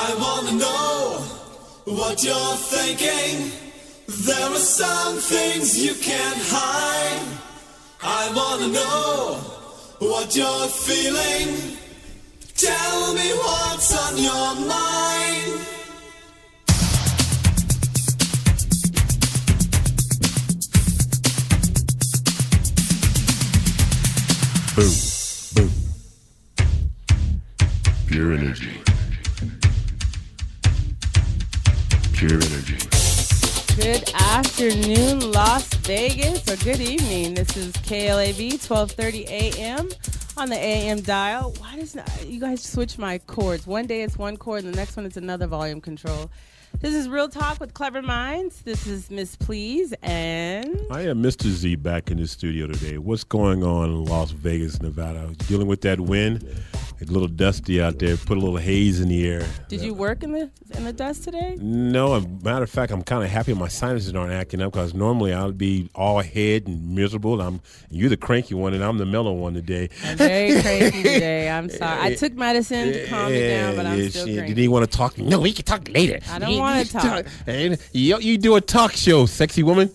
I wanna know what you're thinking. There are some things you can't hide. I wanna know what you're feeling. Tell me what's on your mind. Boom, boom. Pure energy. Pure energy. Good afternoon, Las Vegas, or good evening. This is KLAV, 12:30 a.m. on the AM dial. Why does you guys switch my chords? One day it's one chord, and the next one it's another volume control. This is Real Talk with Clever Minds. This is Miss Please, and I am Mr. Z back in the studio today. What's going on in Las Vegas, Nevada? Dealing with that wind. It's a little dusty out there. Put a little haze in the air. Did you work in the dust today? No, as a matter of fact, I'm kind of happy my sinuses aren't acting up because normally I'll be all head and miserable. You're the cranky one, and I'm the mellow one today. I'm very cranky today. I'm sorry. I took medicine to calm me down, but I'm still cranky. Did he want to talk? No, we can talk later. I don't want to talk. And you do a talk show, sexy woman.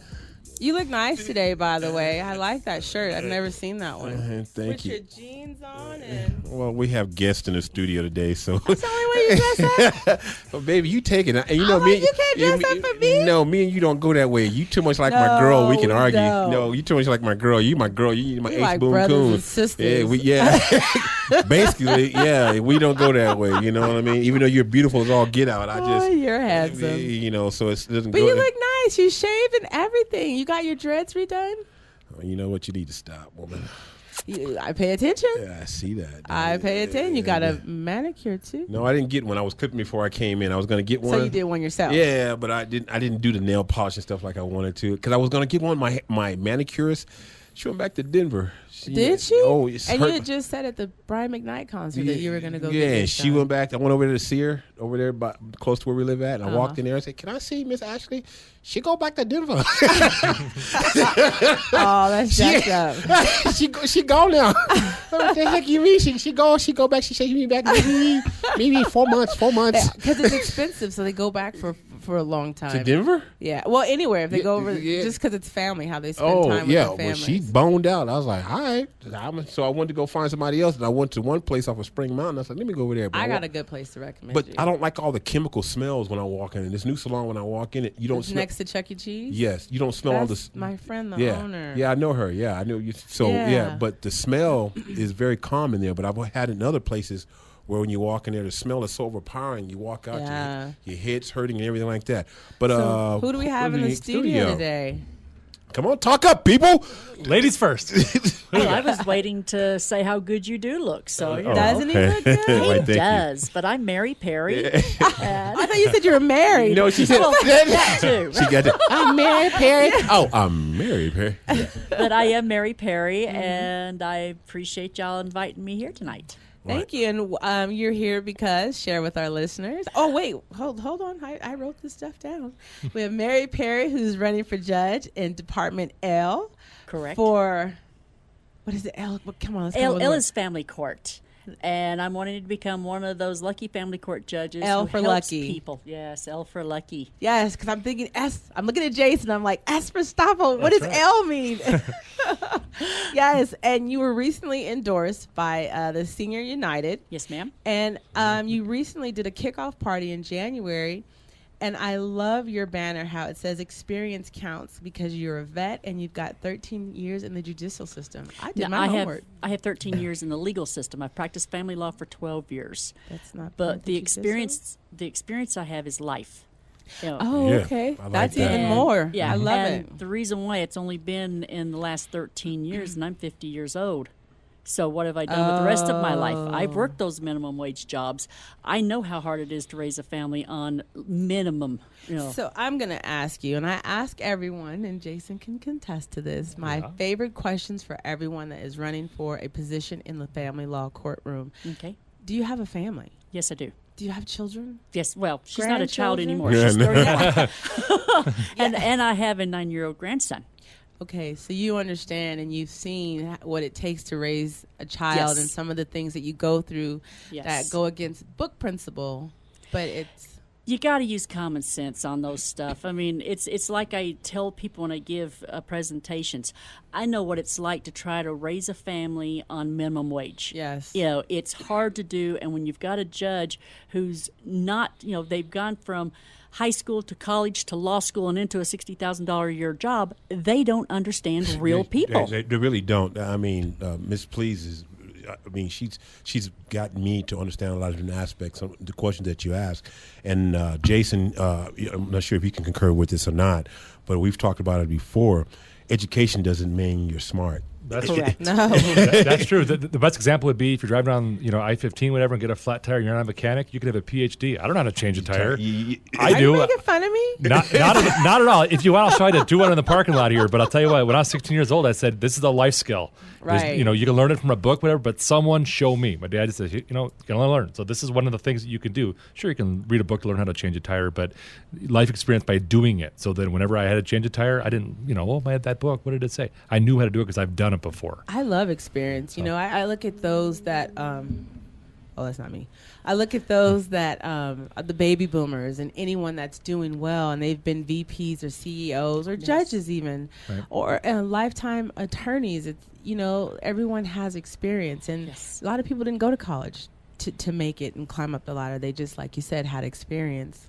You look nice today, by the way. I like that shirt. I've never seen that one. Thank you. With your jeans on and... Well, we have guests in the studio today, so... That's the only way you dress up? Well, baby, you take it. And you know, me, you can't dress up for me? No, me and you don't go that way. You too much like my girl. We can argue. No. No, you too much like my girl. You my girl. You my We ace like boom brothers coon. and sisters. Basically, yeah, we don't go that way. You know what I mean? Even though you're beautiful as all get out, You're handsome. You know, so it doesn't But go... you look nice. You shaved and everything. You got your dreads redone? You know what? You need to stop, woman. I pay attention. Yeah, I see that. I pay attention. You got a manicure too. No, I didn't get one. I was clipping before I came in. I was going to get one. So you did one yourself? Yeah, but I didn't do the nail polish and stuff like I wanted to because I was going to get one. My manicurist, she went back to Denver. Did she? Oh, and you had just said at the Brian McKnight concert that you were going to go. Yeah, get she went back. I went over there to see her over there, close to where we live at. And I walked in there and said, "Can I see Miss Ashley? She go back to Denver." Oh, that's jacked up. She go now. What the heck you mean? She go back. She said, "Me back maybe 4 months. 4 months." Because it's expensive, so they go back for a long time. To Denver? Yeah. Well, anywhere if they go over, just because it's family, how they spend time with their families. Well, she boned out. I was like, all right. So I wanted to go find somebody else, and I went to one place off of Spring Mountain. I was like, let me go over there. But I got a good place to recommend. But you. I don't like all the chemical smells when I walk in. This new salon, when I walk in, you don't smell. Next to Chuck E. Cheese? Yes, you don't smell all That's this. my friend, the owner. Yeah, I know her. Yeah, I know you. So yeah, but the smell is very common there. But I've had in other places where when you walk in there, the smell is so overpowering. You walk out, your head's hurting and everything like that. But so who do we have in the studio today? Come on, talk up, people. Ladies first. Well, I was waiting to say how good you do look. So Doesn't he look good? He does. But I'm Mary Perry. I thought you said you were married. No, she said that too. She got that. I'm Mary Perry. Oh, I'm Mary Perry. But I am Mary Perry, and I appreciate y'all inviting me here tonight. Thank you. And you're here because share with our listeners. Oh, wait. Hold on. I wrote this stuff down. We have Mary Perry, who's running for judge in Department L. Correct. For, what is it? L? Come on. L is family court. And I'm wanting to become one of those lucky family court judges. L who for helps lucky. People. Yes, L for lucky. Yes, because I'm thinking S. I'm looking at Jason. I'm like, S for Stoefel. What does L mean? Yes, and you were recently endorsed by the Senior United. Yes, ma'am. And you recently did a kickoff party in January. And I love your banner, how it says experience counts because you're a vet and you've got 13 years in the judicial system. I did my homework. I have 13 years in the legal system. I've practiced family law for 12 years. That's not But the experience I have is life. You know, Oh, okay. I like That's that. even more. Yeah, I love and it. the reason why it's only been in the last 13 years, and I'm 50 years old. So what have I done with the rest of my life? I've worked those minimum wage jobs. I know how hard it is to raise a family on minimum. You know. So I'm going to ask you, and I ask everyone, and Jason can contest to this, my favorite questions for everyone that is running for a position in the family law courtroom. Okay. Do you have a family? Yes, I do. Do you have children? Yes, well, she's not a child Grandchildren? anymore. She's 31. And I have a 9-year-old grandson. Okay, so you understand and you've seen what it takes to raise a child Yes. and some of the things that you go through Yes. that go against book principle. but it's... You got to use common sense on those stuff. I mean, it's like I tell people when I give presentations. I know what it's like to try to raise a family on minimum wage. Yes. You know, it's hard to do, and when you've got a judge who's not, you know, they've gone from high school to college to law school and into a $60,000 a year job, they don't understand real people. They really don't. I mean, Ms. Please is... I mean, she's gotten me to understand a lot of different aspects of the questions that you ask. And Jason, I'm not sure if you can concur with this or not, but we've talked about it before. Education doesn't mean you're smart. That's correct. No, that's true. The best example would be if you're driving on, I-15, whatever, and get a flat tire, and you're not a mechanic. You could have a PhD. I don't know how to change a tire. I Are do. you making fun of me? Not at all. If you want, I'll try to do one in the parking lot here. But I'll tell you what. When I was 16 years old, I said, "This is a life skill. Right. You can learn it from a book, whatever. But someone show me." My dad just said, "You can learn." So this is one of the things that you can do. Sure, you can read a book to learn how to change a tire, but life experience by doing it. So then, whenever I had to change a tire, I didn't. I had that book. What did it say? I knew how to do it because I've done it before. I love experience. I look at those that that's not me. I look at those that the baby boomers and anyone that's doing well and they've been VPs or CEOs or judges even, right, or lifetime attorneys. It's everyone has experience, and a lot of people didn't go to college to make it and climb up the ladder. They just, like you said, had experience.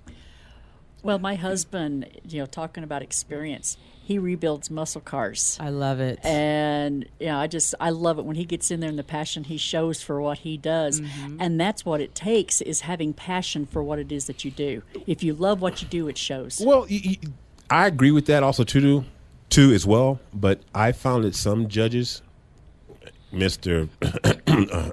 Well, my husband, talking about experience, he rebuilds muscle cars. I love it. And I love it when he gets in there and the passion he shows for what he does. Mm-hmm. And that's what it takes, is having passion for what it is that you do. If you love what you do, it shows. Well, I agree with that also too as well. But I found that some judges, Mr.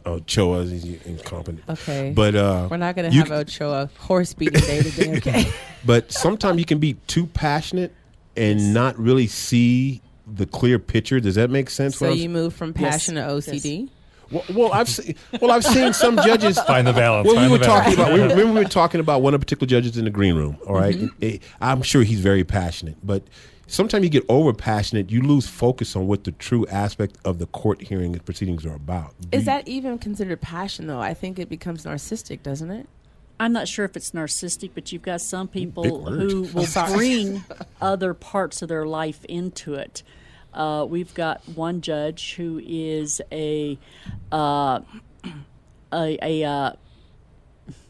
Ochoa, is incompetent. Okay. But we're not going to have Ochoa horse beating day today, okay? But sometimes you can be too passionate and not really see the clear picture. Does that make sense? So you move from passion to OCD? Yes. Well, I've seen some judges find the balance. Well, we were talking about one of the particular judges in the green room. All right, mm-hmm. I'm sure he's very passionate, but sometimes you get over passionate, you lose focus on what the true aspect of the court hearing and proceedings are about. Is that even considered passion, though? I think it becomes narcissistic, doesn't it? I'm not sure if it's narcissistic, but you've got some people who will bring other parts of their life into it. We've got one judge who is a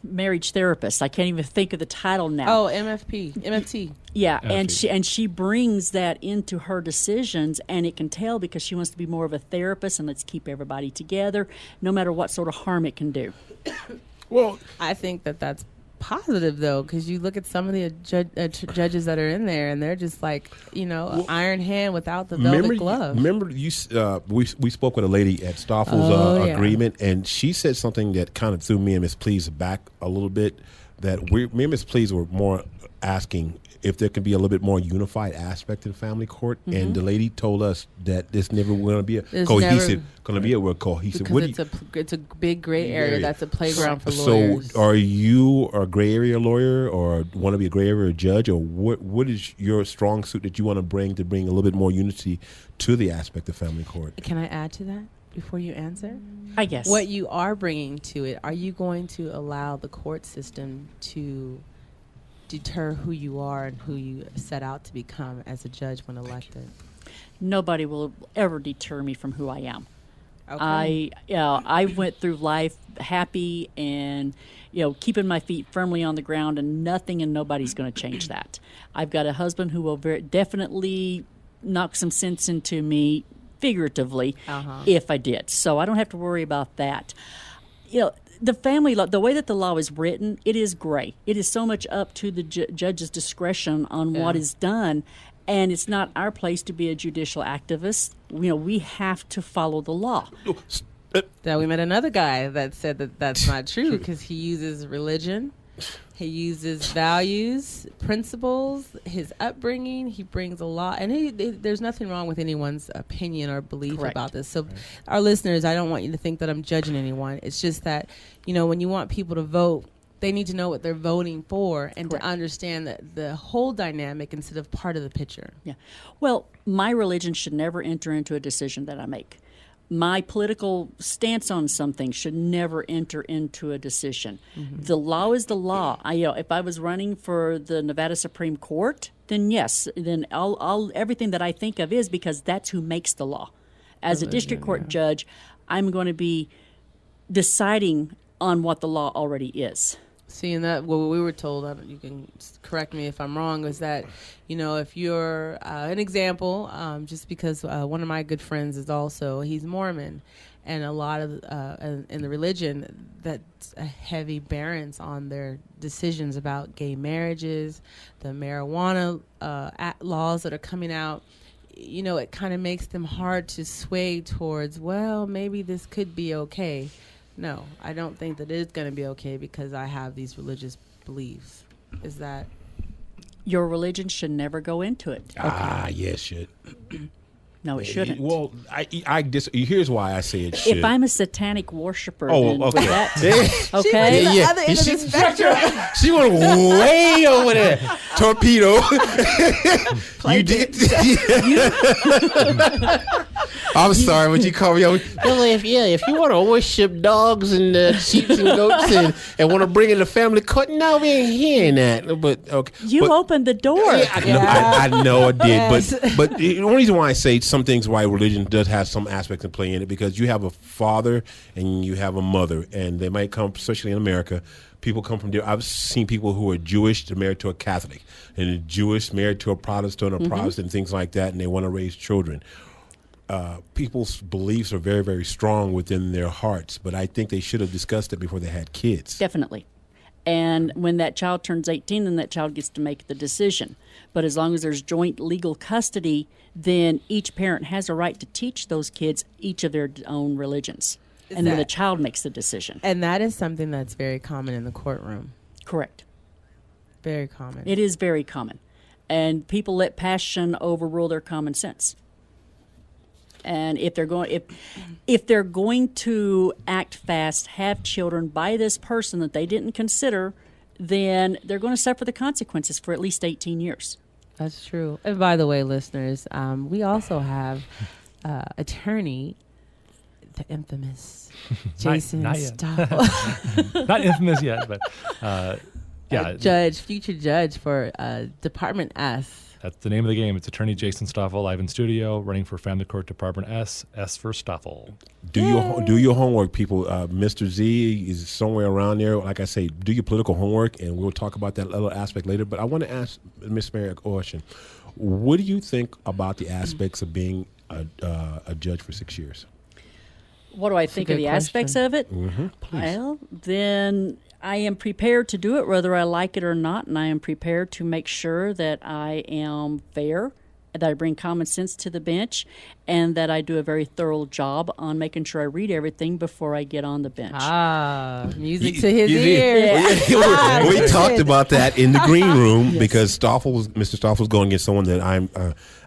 marriage therapist. I can't even think of the title now. Oh, MFT. Yeah, MFT. and she brings that into her decisions, and it can tell because she wants to be more of a therapist and let's keep everybody together, no matter what sort of harm it can do. Well, I think that's positive, though, because you look at some of the judges that are in there, and they're just like, iron hand without the velvet glove. Remember, we spoke with a lady at Stoffel's agreement, and she said something that kind of threw me and Miss Please back a little bit. That me and Miss Please were more asking if there could be a little bit more unified aspect in family court, mm-hmm. and the lady told us that this never going to be a cohesive. Going to be a word cohesive. Because it's a big gray area. That's a playground for lawyers. So, are you a gray area lawyer, or want to be a gray area judge, or what is your strong suit that you want to bring a little bit more unity to the aspect of family court? Can I add to that before you answer? I guess what you are bringing to it. Are you going to allow the court system to deter who you are and who you set out to become as a judge when elected? Nobody will ever deter me from who I am. Okay. I went through life happy and keeping my feet firmly on the ground, and nothing and nobody's going to change that. I've got a husband who will very definitely knock some sense into me figuratively if I did. So I don't have to worry about that. The family law, the way that the law is written, it is gray. It is so much up to the judge's discretion on what is done, and it's not our place to be a judicial activist. We have to follow the law. Now, we met another guy that said that that's not true because he uses religion, he uses values, principles, his upbringing. He brings a lot, and there's nothing wrong with anyone's opinion or belief about this. So, our listeners, I don't want you to think that I'm judging anyone. It's just that, when you want people to vote, they need to know what they're voting for and to understand the whole dynamic instead of part of the picture. Yeah. Well, my religion should never enter into a decision that I make. my political stance on something should never enter into a decision. The law is the law. If I was running for the Nevada Supreme Court, then yes, then I'll everything that I think of is because that's who makes the law. As a district court judge, I'm going to be deciding on what the law already is. Seeing that, what we were told, you can correct me if I'm wrong, is that, if you're an example, just because one of my good friends is also, he's Mormon, and a lot of, in the religion, that's a heavy bearance on their decisions about gay marriages, the marijuana laws that are coming out. It kind of makes them hard to sway towards, well, maybe this could be okay. No, I don't think that it's going to be okay because I have these religious beliefs. Is that? Your religion should never go into it. Yes, it should. No, it shouldn't. Well, here's why I say it should. If I'm a satanic worshiper, Oh, then okay. That's, okay. The other end of the spectrum. She went way over there. Torpedo. You did. I'm sorry, what you call me? If you want to worship dogs and sheep and goats and want to bring in the family court, no, we ain't hearing that. But okay, You opened the door. I know I did, Yes. but the only reason why I say some things why religion does have some aspects of play in it, because you have a father and you have a mother, and they might come, especially in America. People come from there. I've seen people who are Jewish to married to a Catholic, and a Jewish married to a Protestant or Protestant, things like that, and they want to raise children. People's beliefs are very, very strong within their hearts, but I think they should have discussed it before they had kids. Definitely. And when that child turns 18, then that child gets to make the decision. But as long as there's joint legal custody, then each parent has a right to teach those kids each of their own religions. And then the child makes the decision. And that is something that's very common in the courtroom. Correct. Very common. It is very common. And people let passion overrule their common sense. And if they're going to act fast, have children by this person that they didn't consider, then they're going to suffer the consequences for at least 18 years. That's true. And by the way, listeners, we also have attorney, the infamous Jason Not yet. Stoefel. Not infamous yet, but yeah. Future judge for Department S. That's the name of the game. It's Attorney Jason Stoefel, live in studio, running for Family Court Department S for Stoefel. Do your homework, people. Mr. Z is somewhere around there. Like I say, do your political homework, and we'll talk about that little aspect later. But I want to ask Ms. Mary a question. What do you think about the aspects of being a judge for 6 years? What do I think of the aspects of it? Well, then I am prepared to do it whether I like it or not, and I am prepared to make sure that I am fair, that I bring common sense to the bench, and that I do a very thorough job on making sure I read everything before I get on the bench. Music to his ears. We talked about that in the green room because Mr. Stoefel was going against someone that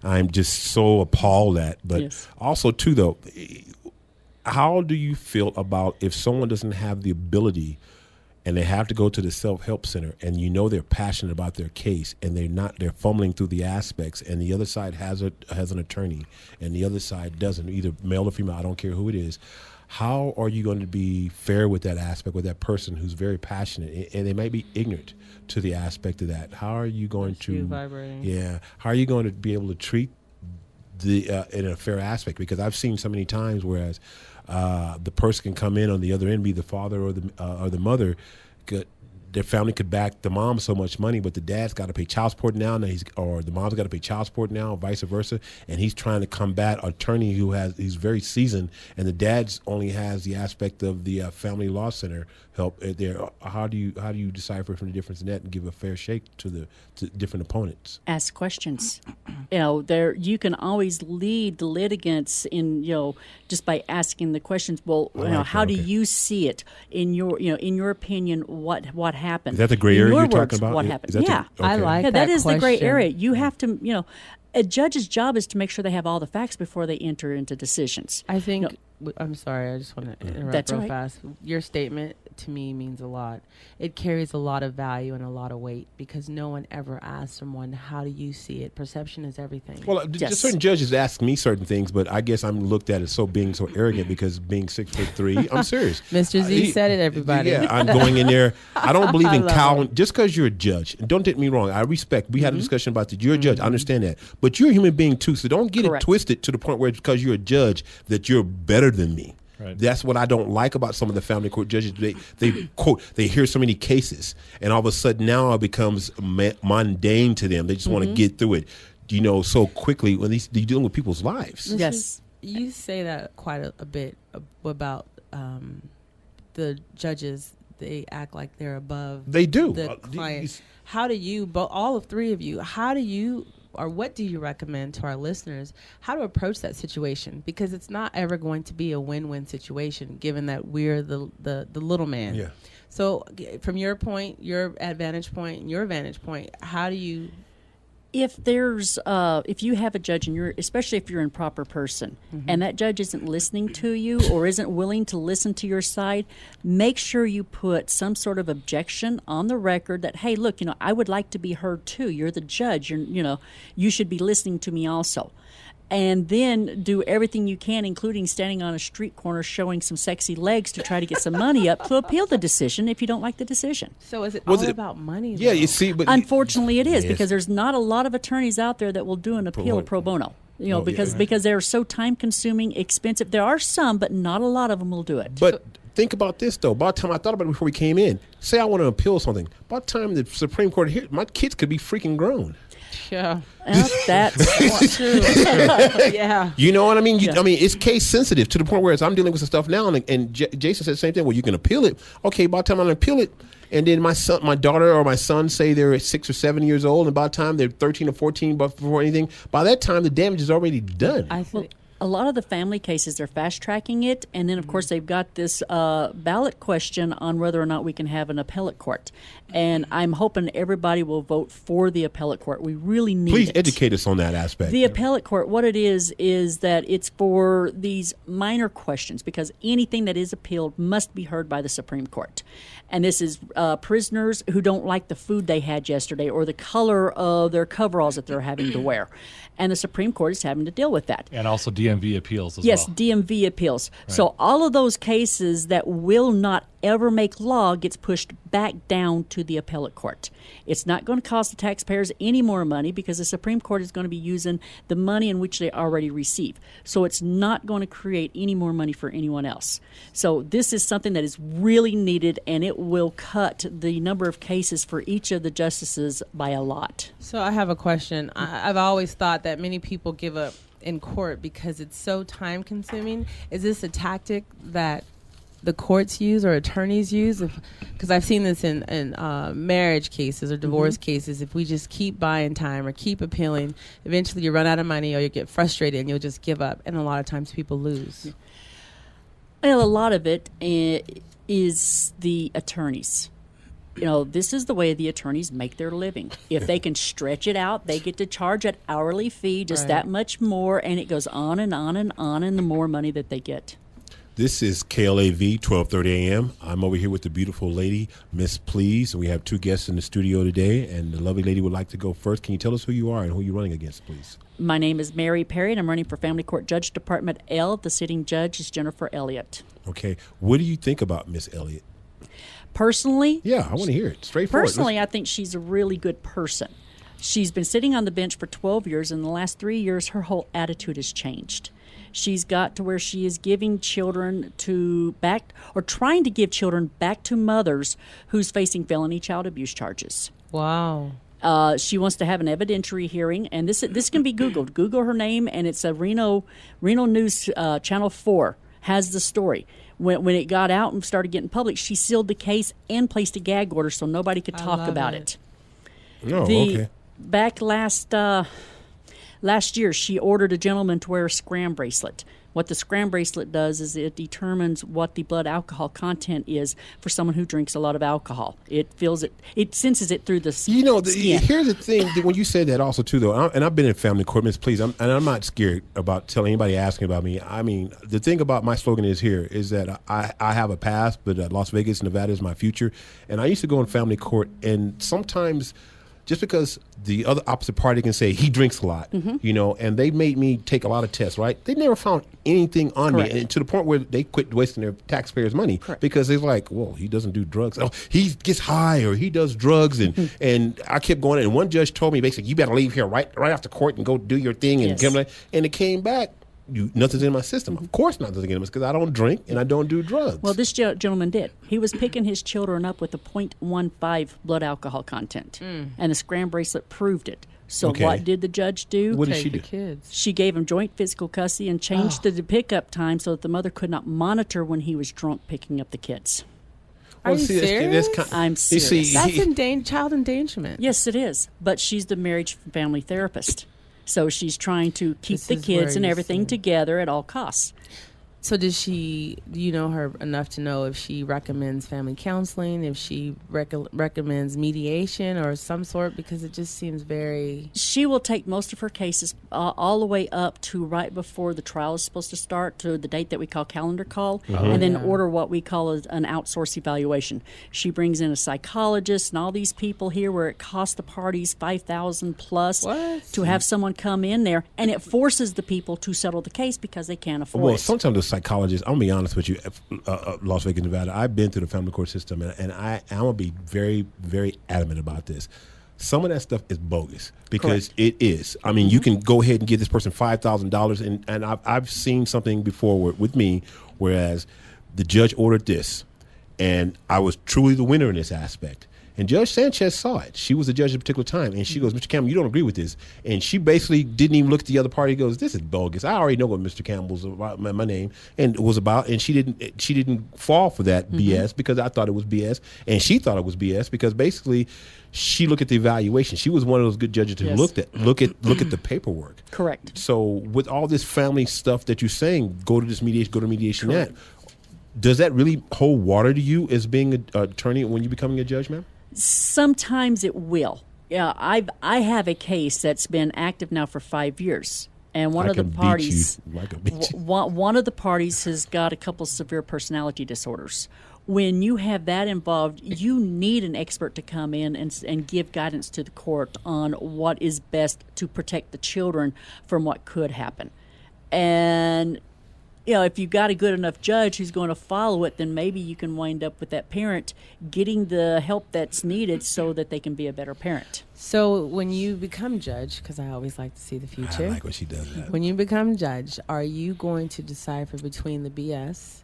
I'm just so appalled at. But also, too, though, how do you feel about if someone doesn't have the ability and they have to go to the self-help center and they're passionate about their case and they're fumbling through the aspects, and the other side has an attorney and the other side doesn't, either male or female, I don't care who it is. How are you going to be fair with that aspect, with that person who's very passionate, and they might be ignorant to the aspect of that? How are you going how are you going to be able to treat in a fair aspect? Because I've seen so many times whereas the person can come in on the other end, be the father or the mother. Their family could back the mom so much money, but the dad's got to pay child support now, or the mom's got to pay child support now, or vice versa. And he's trying to combat an attorney he's very seasoned, and the dad's only has the aspect of the family law center help there. How do you decipher from the difference in that and give a fair shake to different opponents? Ask questions. You can always lead the litigants in just by asking the questions. Well, how do you see it in your opinion? What happened? Is that the gray area you're talking about? What happened? Okay. I like that. That is question. the gray area. You have to, a judge's job is to make sure they have all the facts before they enter into decisions. I think I'm sorry, I just want to interrupt That's real right. fast. Your statement to me means a lot. It carries a lot of value and a lot of weight because no one ever asks someone, how do you see it? Perception is everything. Well, just certain judges ask me certain things, but I guess I'm looked at as being so arrogant because being 6'3", I'm serious. Mr. Z said it, everybody. Yeah, I'm going in there. I don't believe in cowing. Just because you're a judge, and don't get me wrong, I respect. We had a discussion about that. You're a judge. I understand that. But you're a human being too, so don't get Correct. it twisted to the point where it's because you're a judge that you're better than me. Right. That's what I don't like about some of the family court judges. They quote, they hear so many cases, and all of a sudden now it becomes mundane to them. They just want to get through it, so quickly when they're dealing with people's lives. Yes. You say that quite a bit about the judges. They act like they're above They do. the client. How do you, all of three of you, or what do you recommend to our listeners how to approach that situation? Because it's not ever going to be a win-win situation, given that we're the little man. Yeah. So from your point, your vantage point, and your vantage point, how do you... If you have a judge and especially if you're an improper person and that judge isn't listening to you or isn't willing to listen to your side, make sure you put some sort of objection on the record that, hey, look, I would like to be heard too. You're the judge. You should be listening to me also. And then do everything you can, including standing on a street corner showing some sexy legs to try to get some money up to appeal the decision if you don't like the decision. So is it all about money? Yeah, though? you see, but Unfortunately, it is Yes. because there's not a lot of attorneys out there that will do an appeal pro bono. Because they're so time consuming, expensive. There are some, but not a lot of them will do it. But think about this, though. By the time I thought about it before we came in, say I want to appeal something. By the time the Supreme Court here, my kids could be freaking grown. Yeah. Well, that's True. Yeah. You know what I mean? Yeah. I mean, it's case sensitive to the point where I'm dealing with some stuff now, and Jason said the same thing. Well, you can appeal it. Okay, by the time I appeal it, and then my daughter or my son say they're 6 or 7 years old, and by the time they're 13 or 14, but before anything, by that time the damage is already done. Well, a lot of the family cases, they're fast tracking it, and then of course they've got this ballot question on whether or not we can have an appellate court. And I'm hoping everybody will vote for the appellate court. We really need Please it. educate us on that aspect. The appellate court, what it is that it's for these minor questions because anything that is appealed must be heard by the Supreme Court. And this is prisoners who don't like the food they had yesterday or the color of their coveralls that they're having to wear. And the Supreme Court is having to deal with that. And also DMV appeals as Yes, well. DMV appeals. Right. So all of those cases that will not ever make law gets pushed back down to the appellate court. It's not going to cost the taxpayers any more money because the Supreme Court is going to be using the money in which they already receive. So it's not going to create any more money for anyone else. So this is something that is really needed, and it will cut the number of cases for each of the justices by a lot. So I have a question. I've always thought that many people give up in court because it's so time consuming. Is this a tactic that the courts use or attorneys use? Because I've seen this in marriage cases or divorce cases. If we just keep buying time or keep appealing, eventually you run out of money or you get frustrated and you'll just give up. And a lot of times people lose. Well, a lot of it is the attorneys. This is the way the attorneys make their living. If they can stretch it out, they get to charge an hourly fee, just that much more, and it goes on and on and on, and the more money that they get. This is KLAV, 1230 a.m. I'm over here with the beautiful lady, Miss Please, and we have two guests in the studio today, and the lovely lady would like to go first. Can you tell us who you are and who you're running against, please? My name is Mary Perry, and I'm running for Family Court Judge Department L. The sitting judge is Jennifer Elliott. Okay. What do you think about Miss Elliott? Personally? Yeah, I want to hear it. Straightforward. Personally, I think she's a really good person. She's been sitting on the bench for 12 years, and in the last 3 years, her whole attitude has changed. She's got to where she is giving children trying to give children back to mothers who's facing felony child abuse charges. Wow. She wants to have an evidentiary hearing, and this can be Googled. Google her name, and it's a Reno News Channel 4 has the story. When it got out and started getting public, she sealed the case and placed a gag order so nobody could talk about it. Oh, okay. Back last Last year, she ordered a gentleman to wear a scram bracelet. What the scram bracelet does is it determines what the blood alcohol content is for someone who drinks a lot of alcohol. It feels it, it senses it through the skin. Here's the thing, when you said that also, too, though, and I've been in family court, Miss, please, and I'm not scared about telling anybody asking about me. I mean, the thing about my slogan is that I have a past, but Las Vegas, Nevada is my future. And I used to go in family court, and sometimes just because the other opposite party can say he drinks a lot, and they made me take a lot of tests, right? They never found anything on me, and to the point where they quit wasting their taxpayers' money because they're like, well, he doesn't do drugs. Oh, he gets high or he does drugs, and I kept going. And one judge told me basically, you better leave here right after court and go do your thing, and and it came back. Nothing's in my system. Of course nothing's in my system because I don't drink and I don't do drugs. Well, this gentleman did. He was picking his children up with a 0.15 blood alcohol content, and the scram bracelet proved it. So what did the judge do? What did she do? Kids. She gave him joint physical custody and changed the pickup time so that the mother could not monitor when he was drunk picking up the kids. Are you serious? I'm serious. That's child endangerment. Yes, it is. But she's the marriage family therapist. So she's trying to keep the kids and everything together at all costs. So do you know her enough to know if she recommends family counseling, if she recommends mediation or some sort? Because it just seems very... She will take most of her cases all the way up to right before the trial is supposed to start, to the date that we call calendar call, and then order what we call an outsource evaluation. She brings in a psychologist and all these people here where it costs the parties $5,000 plus to have someone come in there, and it forces the people to settle the case because they can't afford it. Well, sometimes the psychologist, I'm going to be honest with you, Las Vegas, Nevada, I've been through the family court system, and I'm going to be very, very adamant about this. Some of that stuff is bogus because it is. I mean, you can go ahead and give this person $5,000, and I've seen something before with me, whereas the judge ordered this, and I was truly the winner in this aspect. And Judge Sanchez saw it. She was the judge at a particular time. And she goes, Mr. Campbell, you don't agree with this. And she basically didn't even look at the other party. Goes, this is bogus. I already know what Mr. Campbell's about, my name, and was about. And she didn't fall for that BS because I thought it was BS. And she thought it was BS because basically she looked at the evaluation. She was one of those good judges who look at the paperwork. Correct. So with all this family stuff that you're saying, go to this mediation, go to mediation, that, does that really hold water to you as being an attorney when you're becoming a judge, ma'am? Sometimes it will. Yeah, I have a case that's been active now for 5 years, and one of the parties has got a couple severe personality disorders. When you have that involved, you need an expert to come in and give guidance to the court on what is best to protect the children from what could happen. And if you've got a good enough judge who's going to follow it, then maybe you can wind up with that parent getting the help that's needed so that they can be a better parent. So when you become judge, because I always like to see the future. I like when she does that. When you become judge, are you going to decipher between the BS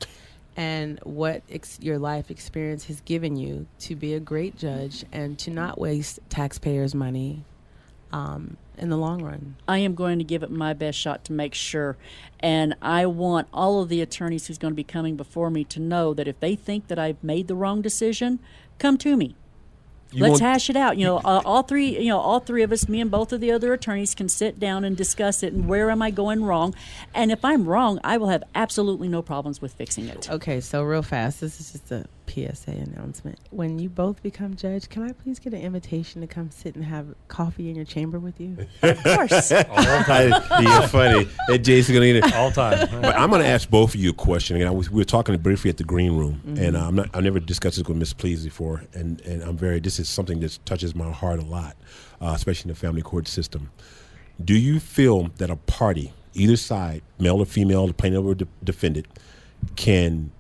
and what your life experience has given you to be a great judge and to not waste taxpayers' money in the long run? I am going to give it my best shot to make sure. And I want all of the attorneys who's going to be coming before me to know that if they think that I've made the wrong decision, come to me. Let's hash it out. All three of us, me and both of the other attorneys, can sit down and discuss it and where am I going wrong. And if I'm wrong, I will have absolutely no problems with fixing it. Okay, so real fast, this is just a PSA announcement. When you both become judge, can I please get an invitation to come sit and have coffee in your chamber with you? Of course. All time. You're funny. And Jason's going to get it. All time. But I'm going to ask both of you a question. And we were talking briefly at the green room, and I've never discussed this with Miss Please before, and this is something that touches my heart a lot, especially in the family court system. Do you feel that a party, either side, male or female, the plaintiff or defendant, can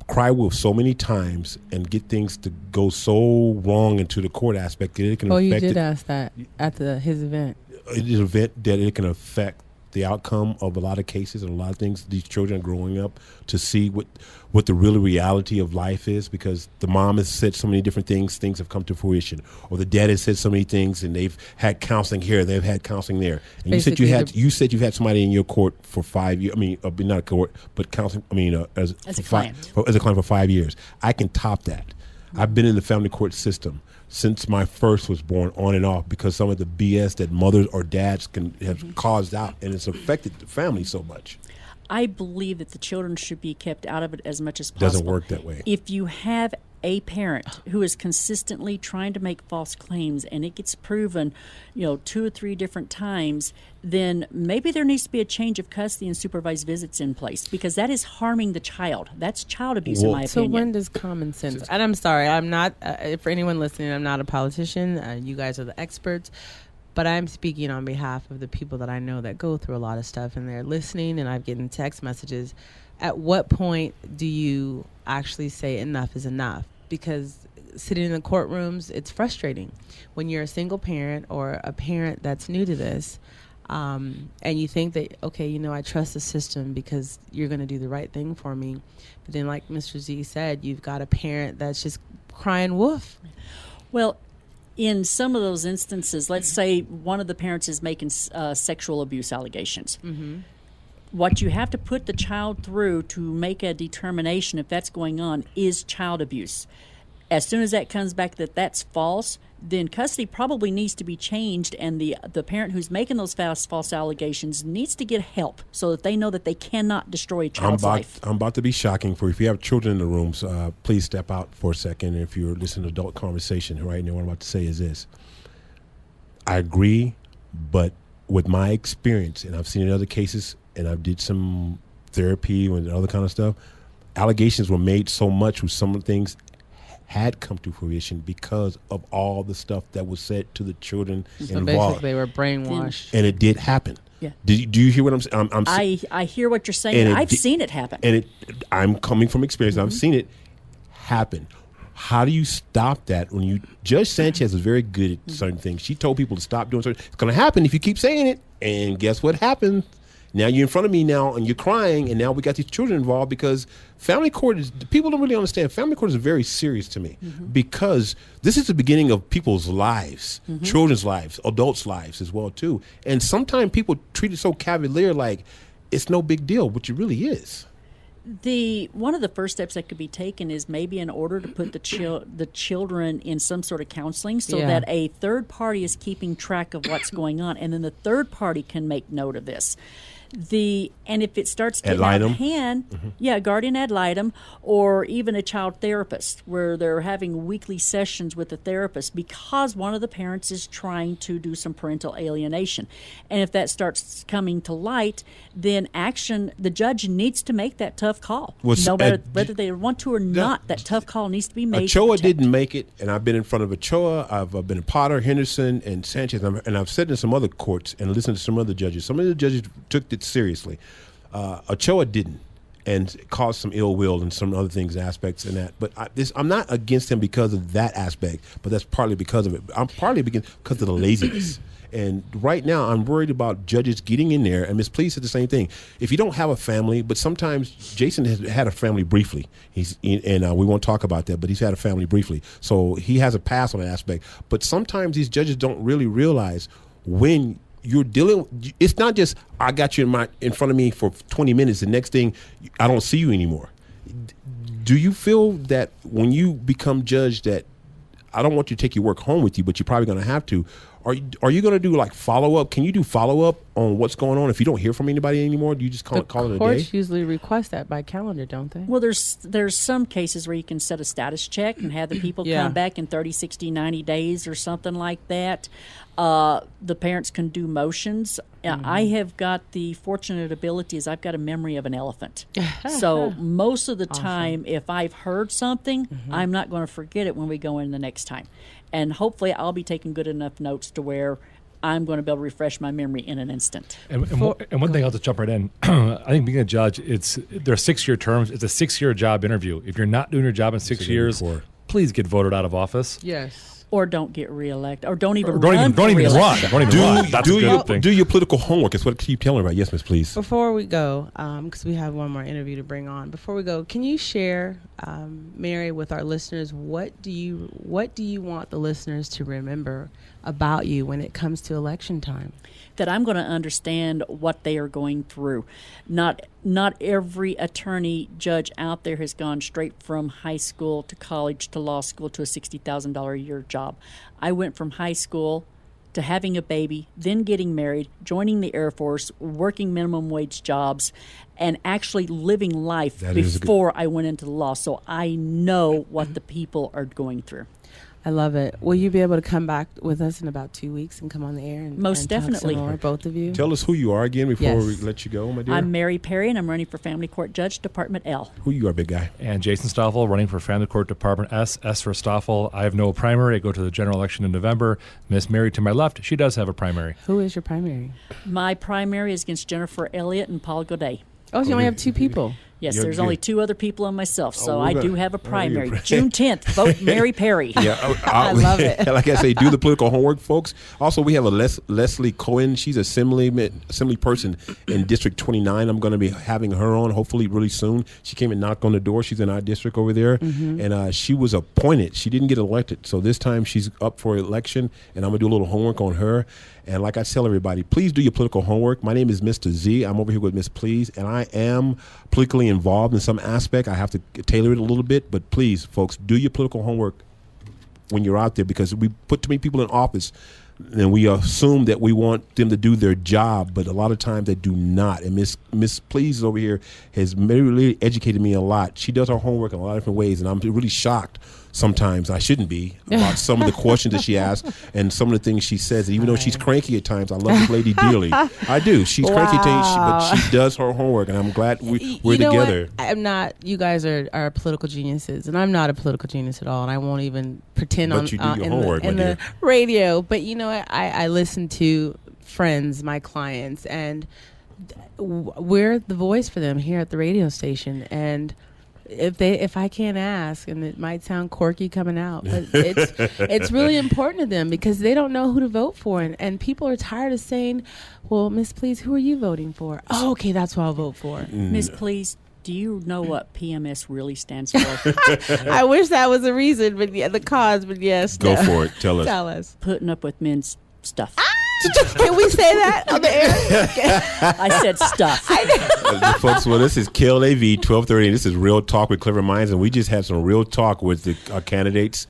cry wolf so many times and get things to go so wrong into the court aspect that it can affect you did ask that at his event. It is an event that it can affect the outcome of a lot of cases and a lot of things. These children are growing up to see what the real reality of life is, because the mom has said so many different things have come to fruition, or the dad has said so many things and they've had counseling here, they've had counseling there. And you said you've had somebody in your court for 5 years. I mean, not court, but counseling. I mean, as a client for 5 years. I can top that. I've been in the family court system. since my first was born, on and off, because some of the BS that mothers or dads can have caused out, and it's affected the family so much. I believe that the children should be kept out of it as much as possible. Doesn't work that way. If you have a parent who is consistently trying to make false claims and it gets proven, 2 or 3 different times, then maybe there needs to be a change of custody and supervised visits in place, because that is harming the child. That's child abuse, in my opinion. So when does common sense? And I'm sorry, I'm not, for anyone listening, I'm not a politician. You guys are the experts. But I'm speaking on behalf of the people that I know that go through a lot of stuff, and they're listening, and I've gotten text messages. At what point do you actually say enough is enough? Because sitting in the courtrooms, it's frustrating when you're a single parent or a parent that's new to this, and you think that, okay, I trust the system because you're going to do the right thing for me. But then, like Mr. Z said, you've got a parent that's just crying wolf. Well, in some of those instances, let's say one of the parents is making sexual abuse allegations. Mm-hmm. What you have to put the child through to make a determination if that's going on is child abuse. As soon as that comes back that that's false, then custody probably needs to be changed, and the parent who's making those false allegations needs to get help so that they know that they cannot destroy a child's life. I'm about to be shocking for you. If you have children in the rooms, please step out for a second. If you're listening to adult conversation right now, what I'm about to say is this. I agree, but with my experience, and I've seen in other cases, and I did some therapy and other kind of stuff, allegations were made so much with some things had come to fruition because of all the stuff that was said to the children so involved. Basically, they were brainwashed. And it did happen. Yeah. Do you hear what I'm saying? I hear what you're saying. I've seen it happen. And I'm coming from experience. I've seen it happen. How do you stop that when you... Judge Sanchez is very good at certain things. She told people to stop doing certain... It's going to happen if you keep saying it. And guess what happened? Now you're in front of me now and you're crying, and now we got these children involved because family court is... People don't really understand. Family court is very serious to me because this is the beginning of people's lives, children's lives, adults' lives as well, too. And sometimes people treat it so cavalier, like it's no big deal, which it really is. One of the first steps that could be taken is maybe in order to put the children in some sort of counseling so that a third party is keeping track of what's going on, and then the third party can make note of this. And if it starts getting out of hand, guardian ad litem, or even a child therapist where they're having weekly sessions with the therapist because one of the parents is trying to do some parental alienation. And if that starts coming to light, then the judge needs to make that tough call. No matter whether they want to or not, that tough call needs to be made. Ochoa didn't make it, and I've been in front of Ochoa. I've been in Potter, Henderson, and Sanchez, and I've sat in some other courts and listened to some other judges. Some of the judges took it seriously. Ochoa didn't, and caused some ill will and some other things, aspects in that. But I'm not against him because of that aspect, but that's partly because of it. I'm partly because of the laziness. And right now, I'm worried about judges getting in there. And Ms. Please said the same thing. If you don't have a family, but sometimes Jason has had a family briefly. We won't talk about that, but he's had a family briefly. So he has a pass on that aspect. But sometimes these judges don't really realize when you're dealing. It's not just I got you in front of me for 20 minutes. The next thing, I don't see you anymore. Do you feel that when you become judge that I don't want you to take your work home with you, but you're probably going to have to? Are you going to do like follow up? Can you do follow up on what's going on if you don't hear from anybody anymore? Do you just call it a day? The courts usually request that by calendar, don't they? Well, there's some cases where you can set a status check and have the people come back in 30, 60, 90 days or something like that. The parents can do motions. I have got the fortunate ability is I've got a memory of an elephant. So most of the time, if I've heard something, I'm not going to forget it when we go in the next time. And hopefully I'll be taking good enough notes to where I'm going to be able to refresh my memory in an instant. And one thing, I'll just jump right in. I think being a judge, there are 6-year terms. It's a 6-year job interview. If you're not doing your job in 6 years, please get voted out of office. Yes. Or don't get reelected, or don't even run. Don't even run. That's a good thing. Do your political homework. That's what I keep telling her about. Yes, Miss, please. Before we go, because we have one more interview to bring on. Before we go, can you share, Mary, with our listeners, what do you want the listeners to remember about you when it comes to election time? That I'm going to understand what they are going through. Not every attorney judge out there has gone straight from high school to college to law school to a $60,000 a year job. job. I went from high school to having a baby, then getting married, joining the Air Force, working minimum wage jobs, and actually living life before I went into the law. So I know what the people are going through. I love it. Will you be able to come back with us in about 2 weeks and come on the air and Most and definitely. talk some more, both of you? Tell us who you are again before Yes. we let you go, my dear. I'm Mary Perry, and I'm running for Family Court Judge, Department L. Who you are, big guy? And Jason Stoefel, running for Family Court Department S for Stoefel. I have no primary. I go to the general election in November. Miss Mary to my left, she does have a primary. Who is your primary? My primary is against Jennifer Elliott and Paul Godet. Oh, so you only have 2 people. Yes, You're there's good. only 2 other people and myself, so we're I gonna- do have a primary. you're- June 10th, vote Mary Perry. Yeah, I love it. Like I say, do the political homework, folks. Also, we have a Leslie Cohen. She's assembly person in District 29. I'm going to be having her on hopefully really soon. She came and knocked on the door. She's in our district over there, and she was appointed. She didn't get elected, so this time she's up for election, and I'm going to do a little homework on her. And like I tell everybody, please do your political homework. My name is Mr. Z. I'm over here with Miss Please, and I am politically involved in some aspect. I have to tailor it a little bit, but please, folks, do your political homework when you're out there, because we put too many people in office and we assume that we want them to do their job, but a lot of times they do not. And Miss Please over here has really educated me a lot. She does her homework in a lot of different ways, and I'm really shocked sometimes, I shouldn't be, about some of the questions that she asks and some of the things she says. And even though she's cranky at times, I love this lady dearly. I do. She's cranky at times, but she does her homework, and I'm glad we're You know together. what? I'm not. You guys are political geniuses, and I'm not a political genius at all, and I won't even pretend But on you do your in, homework, the, in my the dear. radio. But you know what? I listen to friends, my clients, and we're the voice for them here at the radio station. And if I can't ask, and it might sound quirky coming out, but it's really important to them because they don't know who to vote for, and people are tired of saying, "Well, Miss Please, who are you voting for?" Oh, okay, that's what I'll vote for. Miss Please, do you know what PMS really stands for? I wish that was a reason, but yeah, the cause. But yes, Go no. for it. Tell us. Tell us. Putting up with men's stuff. Can we say that on the air? I said stuff. Folks, well, this is KLAV 1230. This is Real Talk with Clever Minds, and we just had some real talk with our candidates.